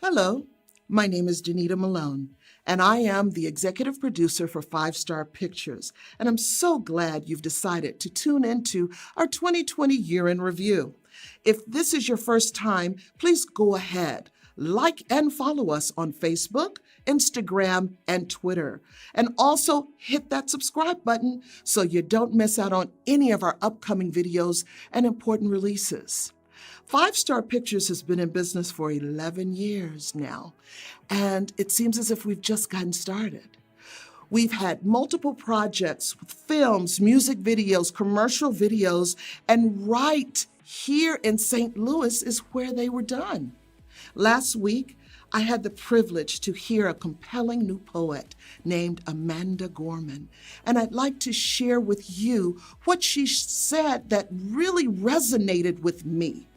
Hello, my name is Danita Malone, and I am the executive producer for Five Star Pictures, and I'm so glad you've decided to tune into our 2020 year in review. If this is your first time, please go ahead, like and follow us on Facebook, Instagram, and Twitter. And also hit that subscribe button so you don't miss out on any of our upcoming videos and important releases. Five Star Pictures has been in business for 11 years now, and it seems as if we've just gotten started. We've had multiple projects with films, music videos, commercial videos, and right here in St. Louis is where they were done. Last week, I had the privilege to hear a compelling new poet named Amanda Gorman, and I'd like to share with you what she said that really resonated with me.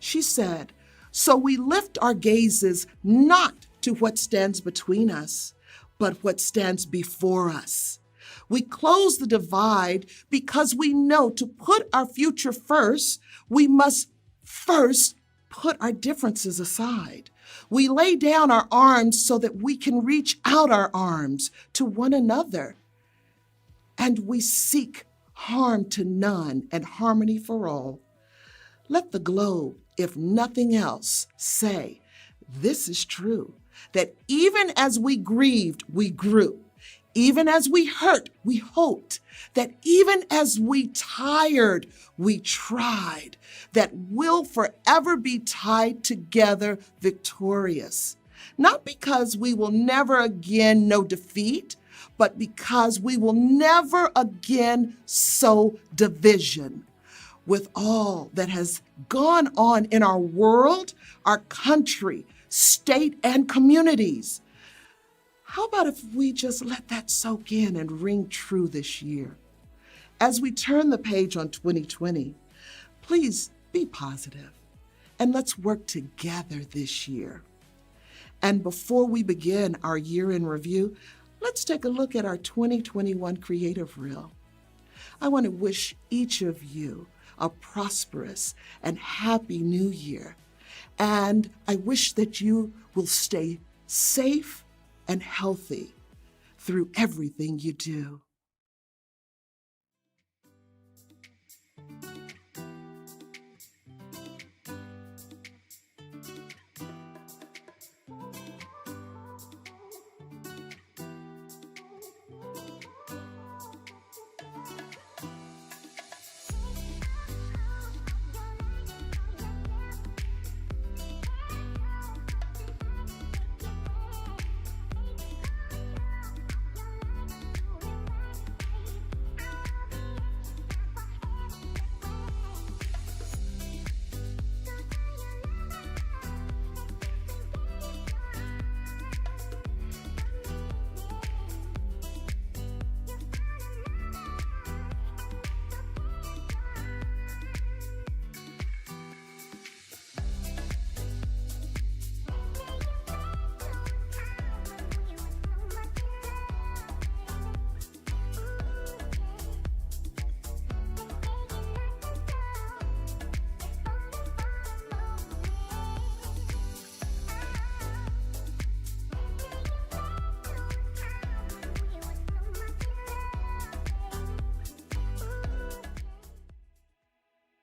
She said, "So we lift our gazes not to what stands between us, but what stands before us. We close the divide because we know to put our future first, we must first put our differences aside. We lay down our arms so that we can reach out our arms to one another. And we seek harm to none and harmony for all. Let the globe, if nothing else, say, this is true, that even as we grieved, we grew. Even as we hurt, we hoped. That even as we tired, we tried. That we'll forever be tied together victorious. Not because we will never again know defeat, but because we will never again sow division. With all that has gone on in our world, our country, state, and communities, how about if we just let that soak in and ring true this year? As we turn the page on 2020, please be positive and let's work together this year. And before we begin our year in review, let's take a look at our 2021 Creative Reel. I want to wish each of you a prosperous and happy new year. And I wish that you will stay safe and healthy through everything you do.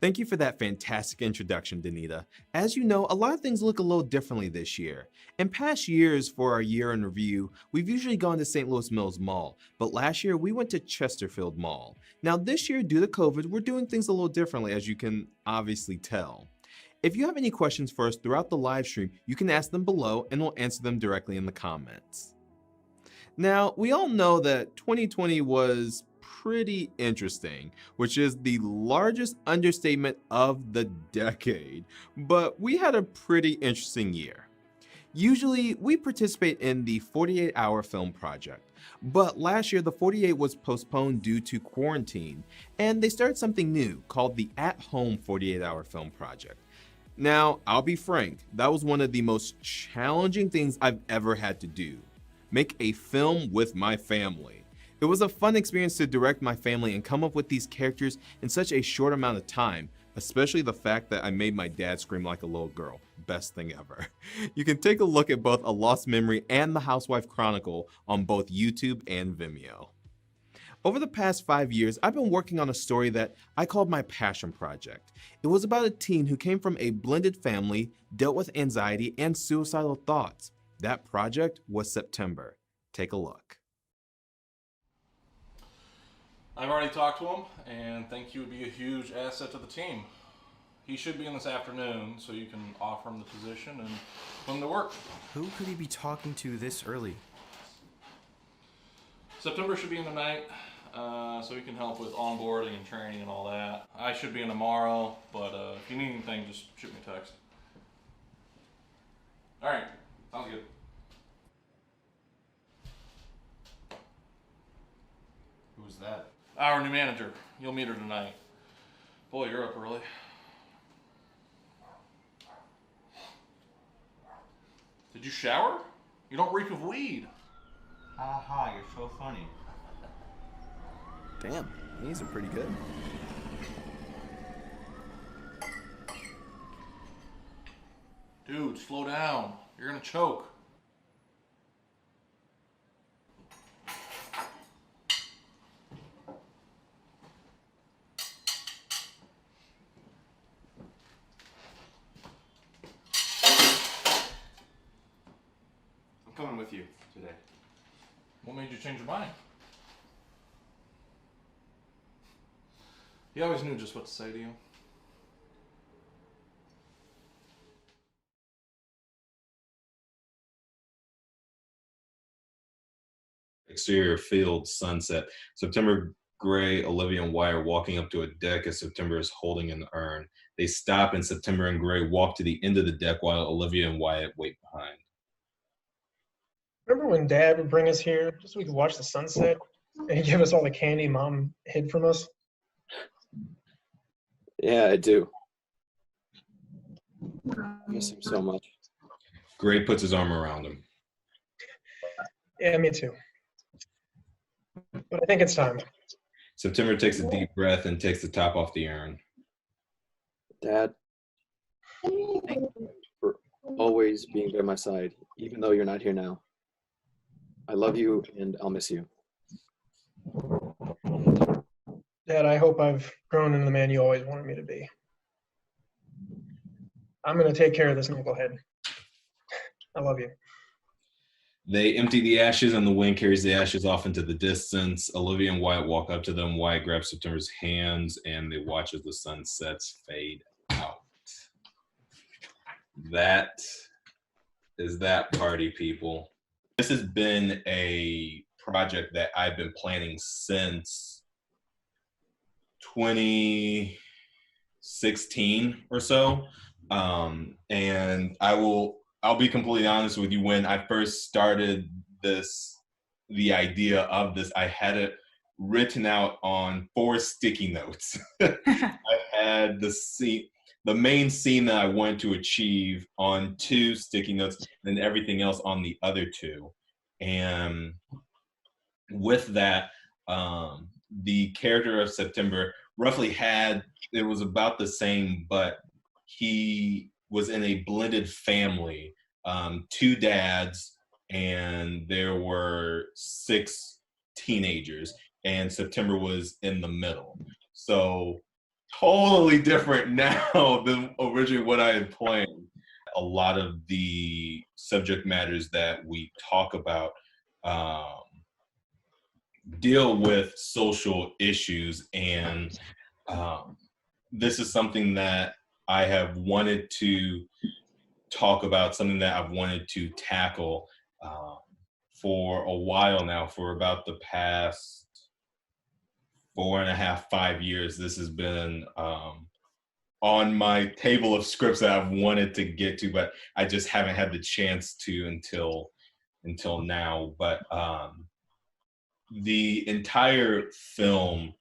Thank you for that fantastic introduction, Danita. As you know, a lot of things look a little differently this year. In past years for our year in review, we've usually gone to St. Louis Mills Mall, but last year we went to Chesterfield Mall. Now this year, due to COVID, we're doing things a little differently, as you can obviously tell. If you have any questions for us throughout the live stream, you can ask them below and we'll answer them directly in the comments. Now, we all know that 2020 was pretty interesting, which is the largest understatement of the decade, but we had a pretty interesting year. Usually, we participate in the 48-hour film project, but last year the 48 was postponed due to quarantine, and they started something new called the At-Home 48-Hour Film Project. Now, I'll be frank, that was one of the most challenging things I've ever had to do. Make a film with my family. It was a fun experience to direct my family and come up with these characters in such a short amount of time, especially the fact that I made my dad scream like a little girl. Best thing ever. You can take a look at both A Lost Memory and The Housewife Chronicle on both YouTube and Vimeo. Over the past 5 years, I've been working on a story that I called my passion project. It was about a teen who came from a blended family, dealt with anxiety and suicidal thoughts. That project was September. Take a look. I've already talked to him and think he would be a huge asset to the team. He should be in this afternoon, so you can offer him the position and put him to work. Who could he be talking to this early? September should be in tonight, so he can help with onboarding and training and all that. I should be in tomorrow, but if you need anything, just shoot me a text. All right, sounds good. Who's that? Our new manager. You'll meet her tonight. Boy, you're up early. Did you shower? You don't reek of weed. Haha, you're so funny. Damn, these are pretty good. Dude, slow down. You're gonna choke. I'm coming with you today. What made you change your mind? He always knew just what to say to you. Exterior field, sunset. September, Gray, Olivia, and Wyatt are walking up to a deck as September is holding an urn. They stop and September and Gray walk to the end of the deck while Olivia and Wyatt wait behind. Remember when Dad would bring us here just so we could watch the sunset and he'd give us all the candy Mom hid from us? Yeah, I do. I miss him so much. Gray puts his arm around him. Yeah, me too. But I think it's time. September takes a deep breath and takes the top off the urn. Dad, thank you for always being by my side, even though you're not here now. I love you and I'll miss you. Dad, I hope I've grown into the man you always wanted me to be. I'm going to take care of this knucklehead. I love you. They empty the ashes and the wind carries the ashes off into the distance. Olivia and Wyatt walk up to them. Wyatt grabs September's hands and they watch as the sunsets fade out. That is that party, people. This has been a project that I've been planning since 2016 or so. And I'll be completely honest with you. When I first started the idea of this, I had it written out on 4 sticky notes. I had the main scene that I wanted to achieve on 2 sticky notes, and everything else on the other 2. And with that, the character of September roughly it was about the same, but he was in a blended family, 2 dads, and there were 6 teenagers, and September was in the middle. So totally different now than originally what I had planned. A lot of the subject matters that we talk about deal with social issues, and this is something that I have wanted to talk about, something that I've wanted to tackle for a while now. For about the past 4.5, 5 years, this has been on my table of scripts that I've wanted to get to, but I just haven't had the chance to until now. But the entire film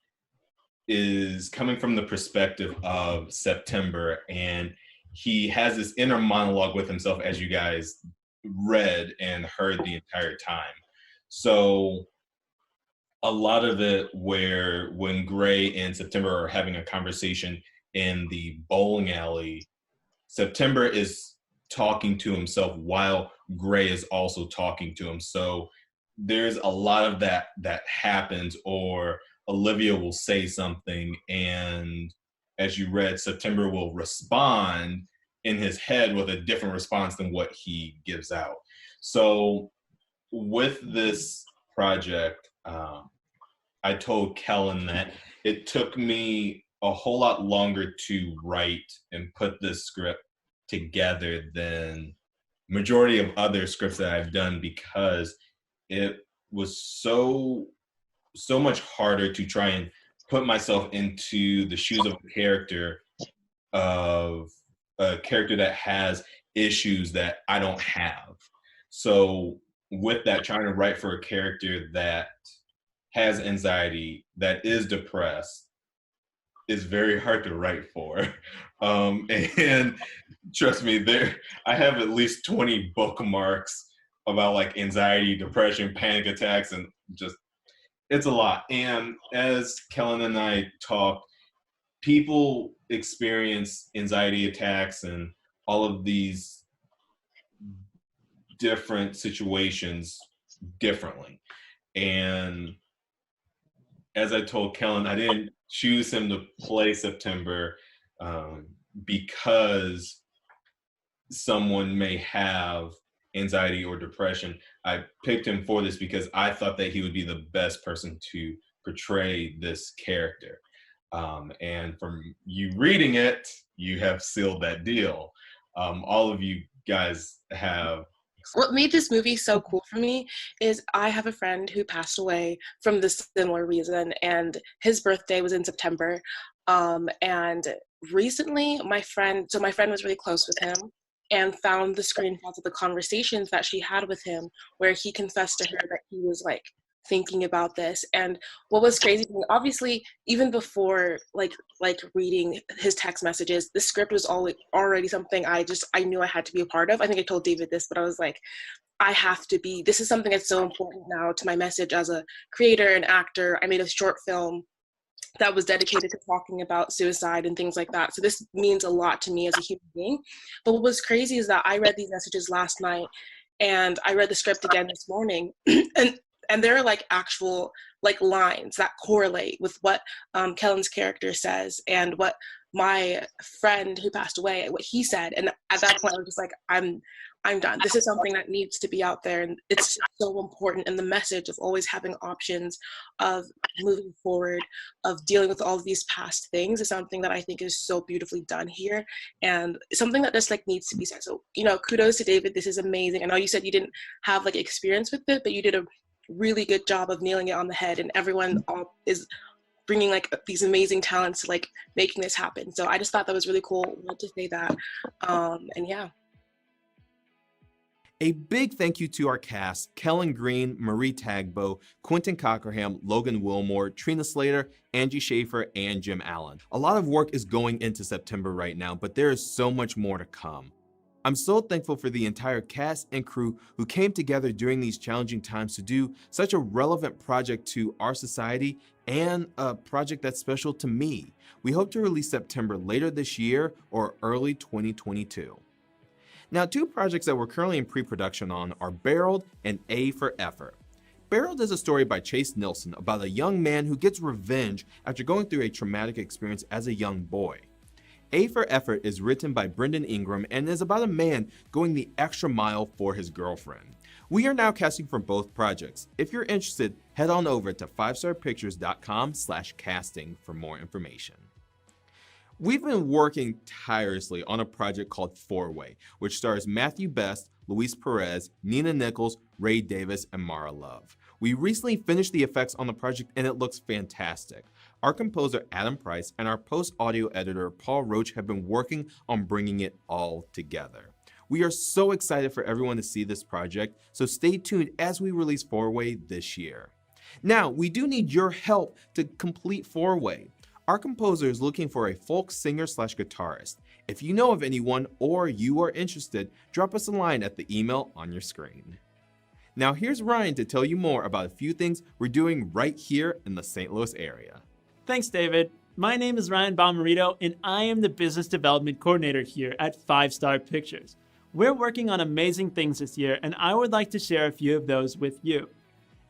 is coming from the perspective of September, and he has this inner monologue with himself, as you guys read and heard the entire time. So a lot of it when Gray and September are having a conversation, in the bowling alley, September is talking to himself while Gray is also talking to him. So there's a lot of that happens, or Olivia will say something, and as you read, September will respond in his head with a different response than what he gives out. So with this project, I told Kellen that it took me a whole lot longer to write and put this script together than majority of other scripts that I've done, because it was so much harder to try and put myself into the shoes of a character that has issues that I don't have. So with that, trying to write for a character that has anxiety, that is depressed, is very hard to write for. And trust me, I have at least 20 bookmarks about like anxiety, depression, panic attacks, and just, it's a lot. And as Kellen and I talked, people experience anxiety attacks and all of these different situations differently. And as I told Kellen, I didn't choose him to play September because someone may have anxiety or depression. I picked him for this because I thought that he would be the best person to portray this character. And from you reading it, you have sealed that deal. All of you guys have. What made this movie so cool for me is I have a friend who passed away from this similar reason, and his birthday was in September. And recently my friend was really close with him and found the screenshots of the conversations that she had with him, where he confessed to her that he was like thinking about this. And what was crazy to me, obviously, even before like reading his text messages, the script was already something I knew I had to be a part of. I think I told David this, but I was like, this is something that's so important now to my message as a creator and actor. I made a short film that was dedicated to talking about suicide and things like that. So this means a lot to me as a human being. But what was crazy is that I read these messages last night and I read the script again this morning, and there are like actual like lines that correlate with what Kellen's character says and what my friend who passed away, what he said. And at that point I was just like, I'm done. This is something that needs to be out there, and it's so important. And the message of always having options, of moving forward, of dealing with all of these past things is something that I think is so beautifully done here, and something that just like needs to be said. So, kudos to David. This is amazing. I know you said you didn't have like experience with it, but you did a really good job of nailing it on the head, and everyone is bringing like these amazing talents to like making this happen. So I just thought that was really cool. I wanted to say that. And yeah. A big thank you to our cast, Kellen Green, Marie Tagbo, Quentin Cockerham, Logan Wilmore, Trina Slater, Angie Schaefer, and Jim Allen. A lot of work is going into September right now, but there is so much more to come. I'm so thankful for the entire cast and crew who came together during these challenging times to do such a relevant project to our society and a project that's special to me. We hope to release September later this year or early 2022. Now, two projects that we're currently in pre-production on are Barreled and A for Effort. Barreled is a story by Chase Nilsson about a young man who gets revenge after going through a traumatic experience as a young boy. A for Effort is written by Brendan Ingram and is about a man going the extra mile for his girlfriend. We are now casting for both projects. If you're interested, head on over to 5starpictures.com/casting for more information. We've been working tirelessly on a project called Four Way, which stars Matthew Best, Luis Perez, Nina Nichols, Ray Davis, and Mara Love. We recently finished the effects on the project and it looks fantastic. Our composer Adam Price and our post-audio editor Paul Roach have been working on bringing it all together. We are so excited for everyone to see this project, so stay tuned as we release Four Way this year. Now, we do need your help to complete Four Way. Our composer is looking for a folk singer/guitarist. If you know of anyone or you are interested, drop us a line at the email on your screen. Now here's Ryan to tell you more about a few things we're doing right here in the St. Louis area. Thanks, David. my name is Ryan Bomarito, and I am the Business Development Coordinator here at 5 Star Pictures. We're working on amazing things this year, and I would like to share a few of those with you.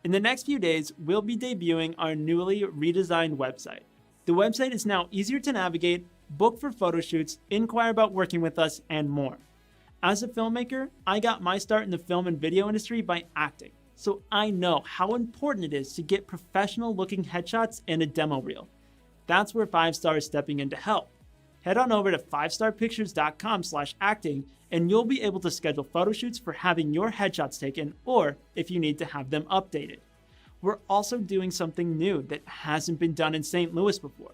In the next few days, we'll be debuting our newly redesigned website. The website is now easier to navigate, book for photo shoots, inquire about working with us, and more. As a filmmaker, I got my start in the film and video industry by acting, so I know how important it is to get professional-looking headshots and a demo reel. That's where 5 Star is stepping in to help. Head on over to 5starpictures.com/acting and you'll be able to schedule photo shoots for having your headshots taken or if you need to have them updated. We're also doing something new that hasn't been done in St. Louis before.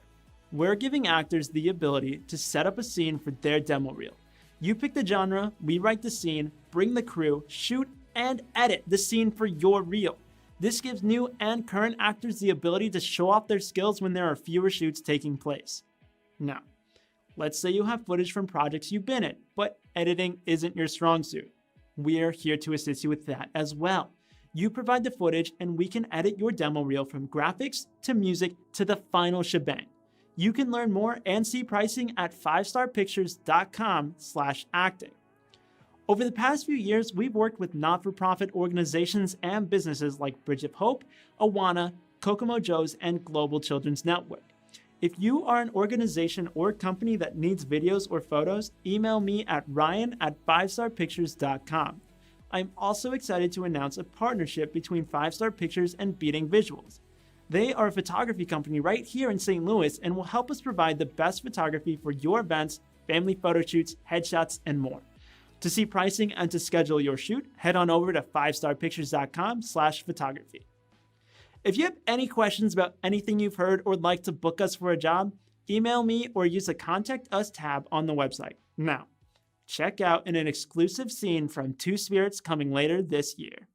We're giving actors the ability to set up a scene for their demo reel. You pick the genre, we write the scene, bring the crew, shoot, and edit the scene for your reel. This gives new and current actors the ability to show off their skills when there are fewer shoots taking place. Now, let's say you have footage from projects you've been in, but editing isn't your strong suit. We're here to assist you with that as well. You provide the footage and we can edit your demo reel from graphics to music to the final shebang. You can learn more and see pricing at 5starpictures.com/acting. Over the past few years, we've worked with not-for-profit organizations and businesses like Bridge of Hope, Awana, Kokomo Joe's, and Global Children's Network. If you are an organization or company that needs videos or photos, email me at ryan@5starpictures.com. I'm also excited to announce a partnership between 5 Star Pictures and Beating Visuals. They are a photography company right here in St. Louis and will help us provide the best photography for your events, family photo shoots, headshots, and more. To see pricing and to schedule your shoot, head on over to 5starpictures.com/photography. If you have any questions about anything you've heard or would like to book us for a job, email me or use the Contact Us tab on the website. Now, check out an exclusive scene from Two Spirits coming later this year.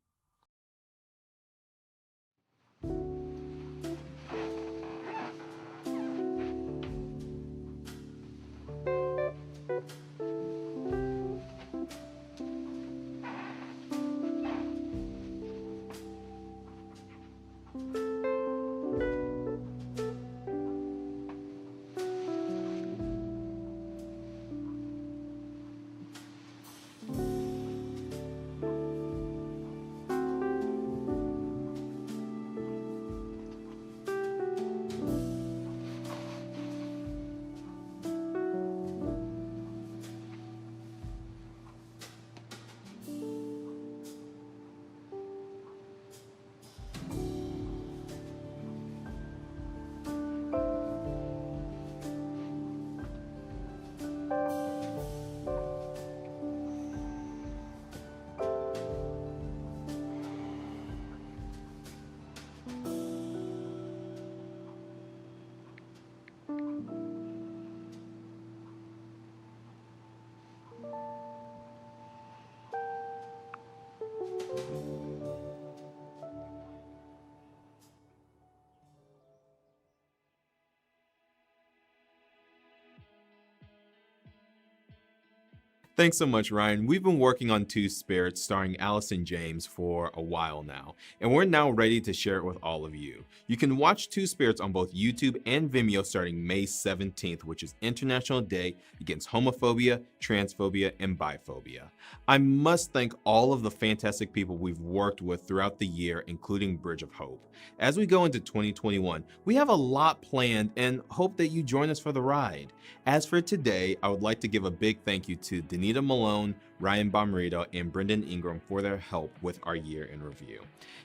Thanks so much, Ryan. We've been working on Two Spirits starring Allison James for a while now, and we're now ready to share it with all of you. You can watch Two Spirits on both YouTube and Vimeo starting May 17th, which is International Day Against Homophobia, Transphobia, and Biphobia. I must thank all of the fantastic people we've worked with throughout the year, including Bridge of Hope. As we go into 2021, we have a lot planned and hope that you join us for the ride. As for today, I would like to give a big thank you to Danita Malone, Ryan Bomarito, and Brendan Ingram for their help with our year in review.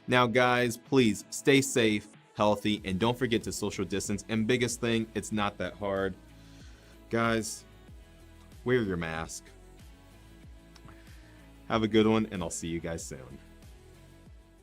Now guys, please stay safe, healthy, and don't forget to social distance. And biggest thing, it's not that hard. Guys, wear your mask. Have a good one, and I'll see you guys soon.